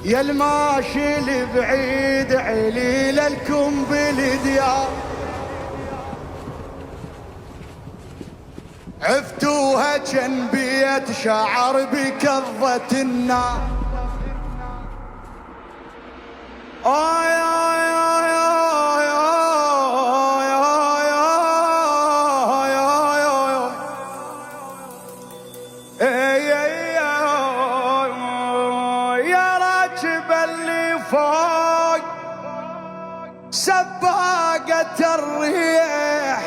يا الماشي البعيد عليل لكم بالديار، عفتوها جن بيت شعر بكظة النار. فوق سباقة الريح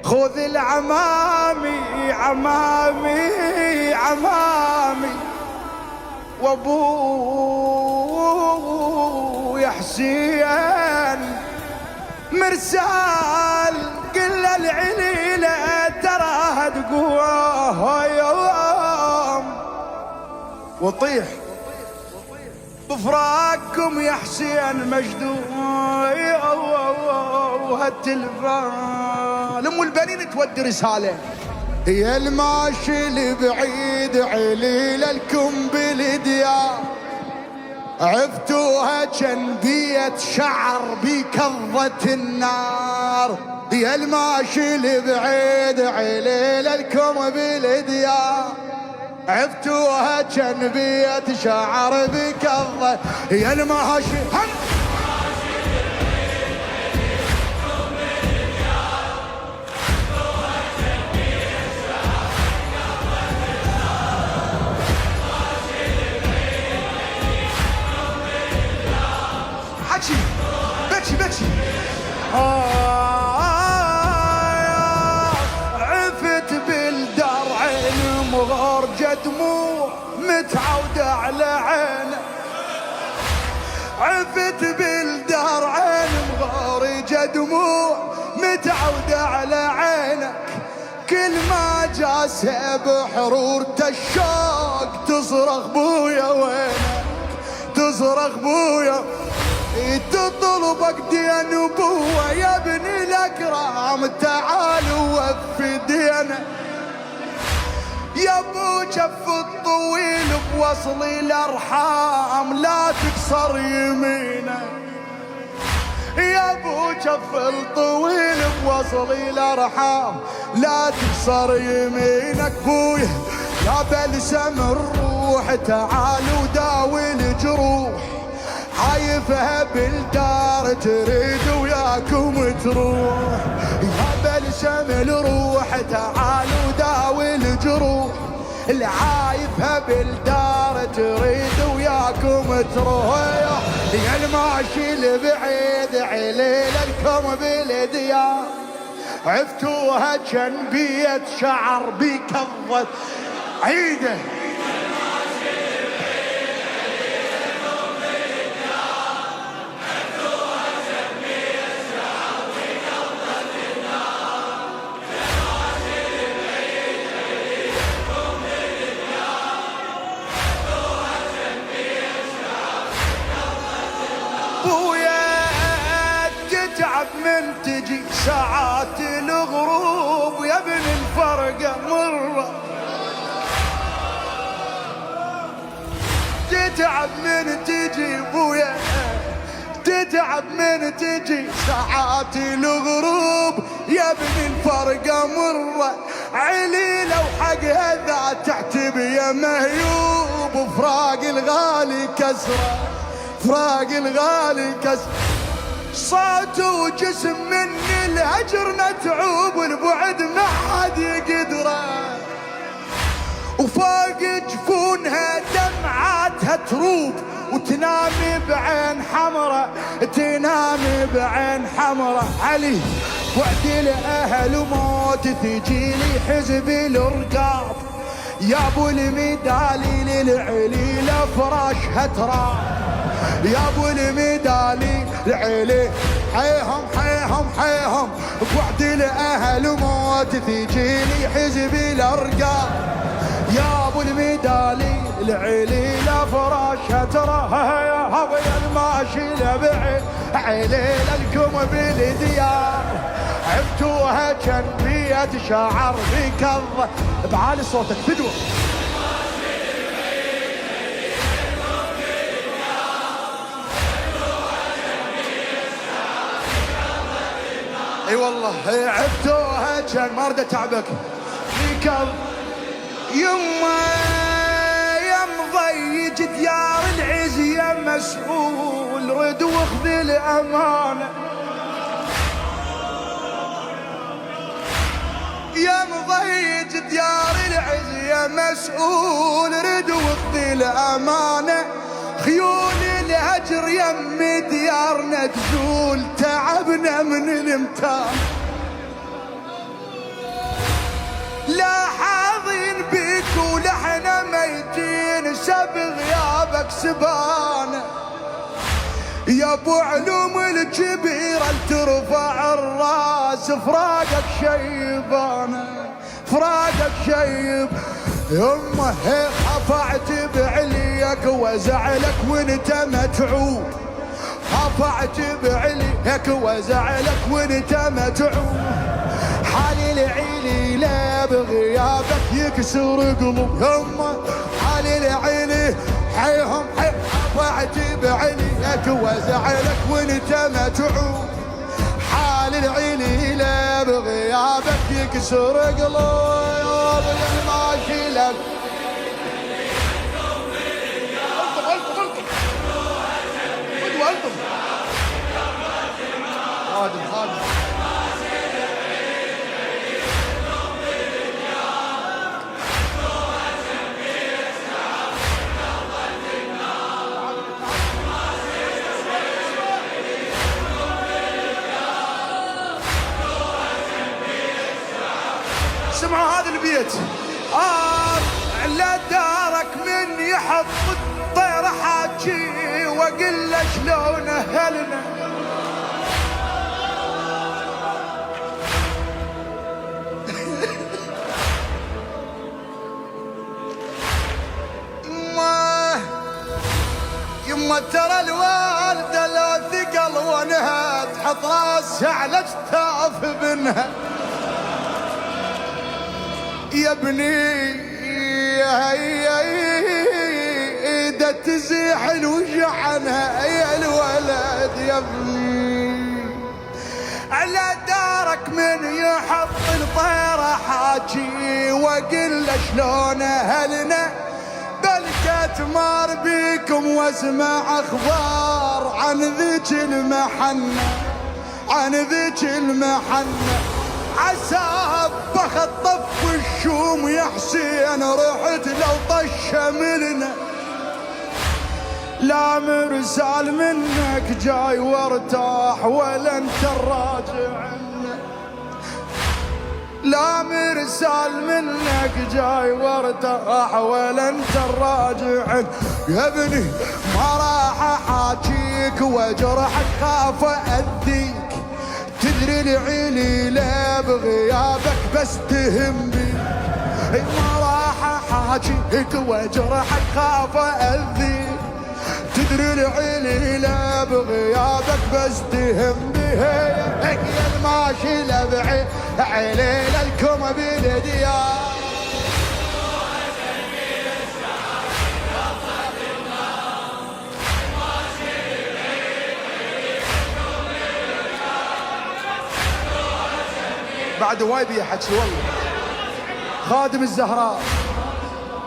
خذ العمامي عمامي عمامي وابوي حسين مرسال قل العليلة تراها تقوى يوم وطيح بفراقكم يا حسين مجدوب وهالتلفان. ام البنين تودي رساله يا الماشي البعيد عليل لكم بالديار، عفتوها جن بيت شعر بكظة النار. يا الماشي البعيد عليل لكم بالديار، عفتوها جنبية شعر بكظة. يا الماشي حكي بكي بكي عفت بالدرع المغرجة دموع متعودة على عينه، عفت بالدرع المغرجة دموع متعودة على عينك. كل ما جاسه بحرورته الشوق تصرخ بويا وينك، تصرخ بويا تطلبك دين ابوه يا ابن الاكرام تعال ووفي دينك. يا ابو جف الطويل بوصل الارحام لا تكسر يمينك، يا ابو جف الطويل بوصل الارحام لا تكسر يمينك. بويه يا بلسم الروح تعال وداوي الجروح، حايفها بالدار تريد وياكم تروح. يا بلسم الروح تعال وداوي الجروح، اللي عايفها بالدار تريد وياكم تروح. يا الماشي البعيد عليل لكم بالديار، عفتوها جنبية شعر بكظة عيده. من تجي ساعات الغروب يا ابن الفرقة مرة، تتعب من تجي بويا، تتعب من تجي ساعات الغروب يا ابن الفرقة مرة. عليلة وحق هذا تعتب يا مهيوب، فراق الغالي كسرة، فراق الغالي كسرة. صوت وجسم من الهجر نتعوب والبعد ما حد يقدره، وفوق جفونها دمعاتها تروب وتنامي بعين حمرة، تنامي بعين حمرة. علي وعد الاهل موت تجيلي حزب الرقاب، يا ابو الميدالي للعليلة فراشها تراب، يا ابو الميدالي العلي حيهم حيهم حيهم. بوعد الاهل موت تجيني حزب الارقام، يا ابو الميدالي العلي لا فراشها تراها. يا هوي الماشي لبعيد عليل لكم بالديار، عفتوها جنبية شعر بكظة. بعالي صوتك فدوة اي والله عبتوها كان ما اريد اتعبك فيك يما يا مضيج ديار العز يا مسؤول رد واخذ الامانه يا مضيج ديار العز يا مسؤول رد واخذ الامانه خيول الهجر يم ديارنا تزول تعبنا من الامتان لا حاضين بيك ولحنا ميتين سب غيابك سبانه يا ابو علوم الكبيره ترفع الراس فراقك شيبانه فراقك شيب يمه رفعت بعليك وزعلك وانت متعوب رفعت بعليك وزعلك وانت متعوب حالي العيلي لا بغيابك يكسر قلوب يمه حالي العيلي حيهم حي رفعت بعليك وزعلك وانت متعوب حالي العيلي لا بغيابك يكسر قلوب الماشي لك خادم اسمعوا هذا البيت على دارك من يحط الطير حاجي واقول له شلون اهلنا يما ترى الوالده لو ثقل ونها تحط راسها على اجتاف ابنها يا ابني ايده تزيح الوجع عنها يا الولد يا ابني على دارك من يحط الطيره حاجي واقول له شلون اهلنا بلقيت مار بيكم واسمع اخبار عن ذيك المحنه عن ذيك المحنه عسى بخطف الشوم يا حسين رحت لو طش ملنا لا مرسال منك جاي وارتاح ولا انت الراجع لا مرسال منك جاي وارتاح ولا انت الراجع يا ابني ما راح احاكيك وجرحك خاف اذيك تدري العيلي لا بغيابك بس تهم بي ما راح احاكيك وجرحك خاف اذيك تدري العيلي لا بغيابك بس تهم بي هيك يا الماشي لبعي عيلي لكم بالديار بعد وايد يحكي والله خادم الزهراء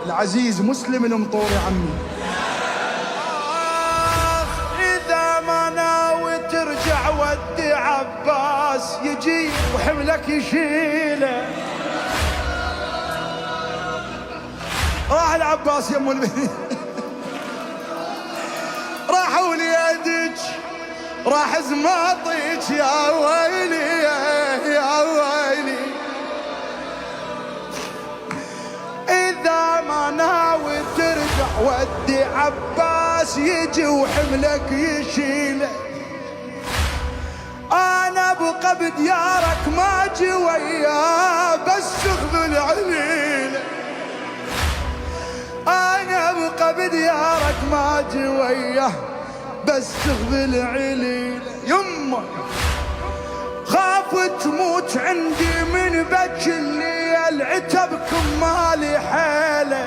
العزيز مسلم المطور يا عمي اذا ما ناوي ترجع ودي عباس يجي وحملك يشيله راح العباس يم البني راح وليدك راح زماطيك يا ويلي يا ويلي إذا ما ناوي ترجع ودي عباس يجي وحملك يشيله أنا أبقى بديارك ما أجي وياه بس خذ العليلة أنا أبقى بديارك ما أجي وياه بس خذ العليلة يمه خاف تموت عندي من بج الليل عتبكم مالي حيله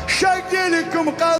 شق لكم